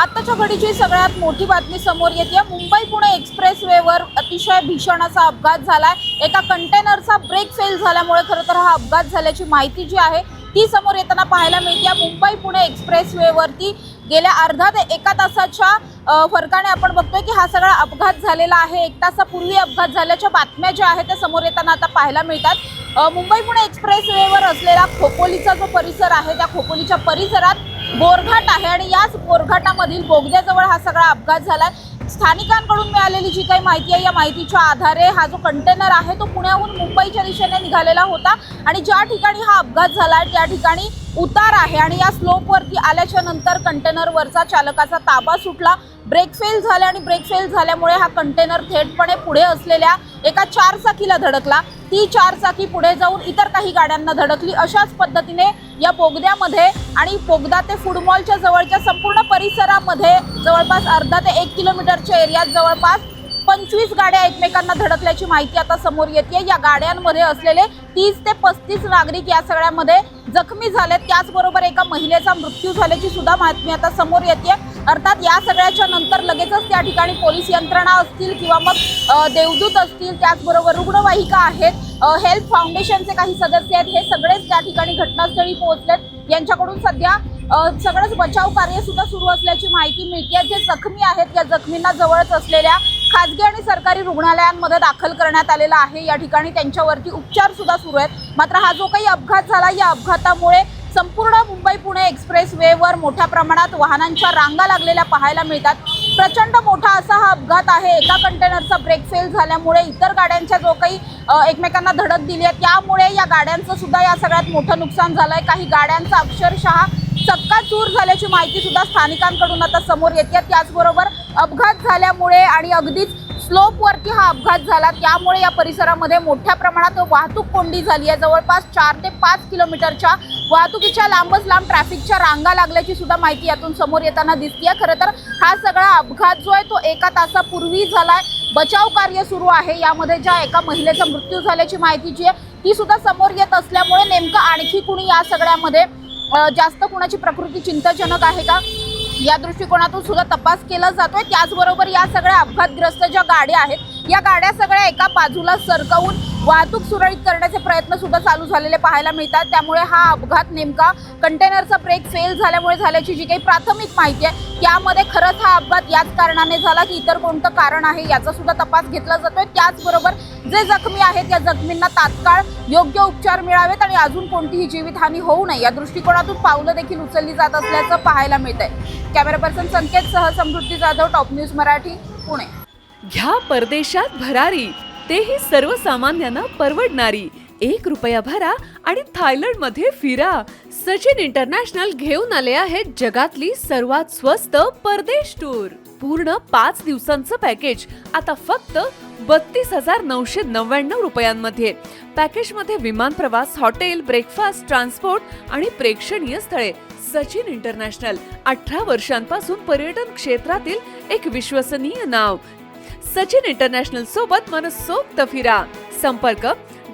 आत्ताच्या घडीची सगळ्यात मोठी बातमी समोर येते। मुंबई पुणे एक्सप्रेसवेवर अतिशय भीषण असा अपघात झालाय। एका कंटेनरचा ब्रेक फेल झाल्यामुळे खरं तर हा अपघात झाल्याची माहिती जी आहे ती समोर येताना पाहायला मिळते। मुंबई पुणे एक्सप्रेसवेवरती गेल्या अर्धा ते एका तासाच्या फरकाने आपण बघतोय की हा सगळा अपघात झालेला आहे। एक तासापूर्वी अपघात झाल्याच्या बातम्या ज्या आहेत त्या समोर येताना आता पाहायला मिळतात। मुंबई पुणे एक्सप्रेसवेवर असलेला खोपोलीचा जो परिसर आहे त्या खोपोलीच्या परिसरात बोरघाट आहे आणि याच बोरघाटामधील बोगद्याजवळ हा सगळा अपघात झालाय। स्थानिकांकडून मिळालेली जी काही माहिती आहे या माहितीच्या आधारे हा जो कंटेनर आहे तो पुण्याहून मुंबईच्या दिशेने निघालेला होता आणि ज्या ठिकाणी हा अपघात झालाय त्या ठिकाणी उतार आहे आणि या स्लोपवरती आल्याच्या नंतर कंटेनरवरचा चालकाचा ताबा सुटला। ब्रेक फेल झाले आणि ब्रेक फेल झाल्यामुळे हा कंटेनर थेटपणे पुढे असलेल्या एका चारचाकीला धडकला। ती चारचाकी पुढे जाऊन इतर काही गाड्यांना धडकली। अशाच पद्धतीने या बोगद्यामध्ये आणि बोगदा ते फूड मॉलच्या जवळच्या संपूर्ण परिसरामध्ये जवळपास अर्धा ते 1 किलोमीटरच्या एरियात जवळपास 25 गाड्या एकमेकांना धडकल्याची माहिती आता समोर येते। या गाड्यांमध्ये असलेले 30 ते 35 नागरिक या सगळ्यामध्ये जखमी झालेत। त्याचबरोबर एका महिलेचा मृत्यू झाल्याची सुद्धा बातमी आता समोर येते। अर्थात या सगळ्याच्या नंतर लगेचच त्या ठिकाणी पोलीस यंत्रणा असतील किंवा मग देवदूत असतील, त्याचबरोबर रुग्णवाहिका आहेत, हेल्थ फाउंडेशनचे काही सदस्य आहेत, हे सगळेच त्या ठिकाणी घटनास्थळी पोहोचलेत। यांच्याकडून सध्या सगळंच बचाव कार्य सुद्धा सुरू असल्याची माहिती मिळते। जे जखमी आहेत या जखमींना जवळच असलेल्या खासगी आणि सरकारी रुग्णालयांमध्ये दाखल करण्यात आलेला आहे। या ठिकाणी त्यांच्यावरती उपचार सुद्धा सुरू आहेत। मात्र हा जो काही अपघात झाला या अपघातामुळे संपूर्ण मुंबई पुणे एक्सप्रेसवेवर मोठ्या प्रमाणात वाहनांच्या रांगा लागलेल्या पाहायला मिळतात। प्रचंड मोठा असा हा अपघात आहे। एका कंटेनरचा ब्रेक फेल झाल्यामुळे इतर गाड्यांच्या जो काही एकमेकांना धडक दिली आहे त्यामुळे या गाड्यांचं सुद्धा या सगळ्यात मोठं नुकसान झालंय। काही गाड्यांचा अक्षरशः चक्काचूर झाल्याची माहिती सुद्धा स्थानिकांकडून आता समोर येते। त्याचबरोबर अपघात झाल्यामुळे आणि अगदीच स्लोपवरती हा अपघात झाला त्यामुळे या परिसरामध्ये मोठ्या प्रमाणात वाहतूक कोंडी झाली आहे। जवळपास 4 ते 5 किलोमीटरच्या वाहतुकीच्या लांबच लांब ट्रॅफिकच्या रांगा लागल्याची सुद्धा माहिती यातून समोर येताना दिसते। खरं तर हा सगळा अपघात जो आहे तो एका तासापूर्वी झालाय। बचाव कार्य सुरू आहे। यामध्ये ज्या एका महिलेचा मृत्यू झाल्याची माहिती जी आहे ती सुद्धा समोर येत असल्यामुळे नेमकं आणखी कुणी या सगळ्यामध्ये जास्त कुणाची प्रकृती चिंताजनक आहे का या दृष्टिकोनातून सुद्धा तपास केला जातोय। त्याचबरोबर या सगळ्या अपघातग्रस्त ज्या गाड्या आहेत या गाड्या सगळ्या एका बाजूला सरकवून वाहतूक सुरळीत करण्याचे प्रयत्न सुद्धा चालू झालेले पाहायला मिळतात। त्यामुळे हा अपघात नेमका कंटेनरचा ब्रेक फेल झाल्यामुळे झाल्याची जी काही प्राथमिक माहिती आहे त्यामध्ये खरंच हा अपघात याच कारणाने झाला की इतर कोणतं कारण आहे याचा सुद्धा तपास घेतला जातोय। त्याचबरोबर जे जखमी आहेत या जखमींना तात्काळ योग्य उपचार मिळावेत आणि अजून कोणतीही जीवितहानी होऊ नये या दृष्टिकोनातून पावलं देखील उचलली जात असल्याचं पाहायला मिळतंय। कॅमेरा पर्सन संकेत सह समृद्धी जाधव, टॉप न्यूज मराठी, पुणे। घ्या परदेशात भरारी, तेही सर्वसामान्यांना परवडणारी। 1 रुपया भरा आणि थायलंडमध्ये फिरा। सचिन इंटरनॅशनल घेऊन आले आहेत जगातली सर्वात स्वस्त परदेश टूर। पूर्ण 5 दिवसांचं पॅकेज आता फक्त 32,999 रुपयांमध्ये। पॅकेजमध्ये विमान प्रवास, हॉटेल, ब्रेकफास्ट, ट्रान्सपोर्ट आणि प्रेक्षणीय स्थळे। सचिन इंटरनॅशनल 18 वर्षांपासून पर्यटन क्षेत्रातील एक विश्वसनीय नाव। सचिन इंटरनॅशनल सोबत मनसोक्त फिरा। संपर्क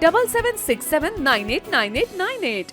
7767989898।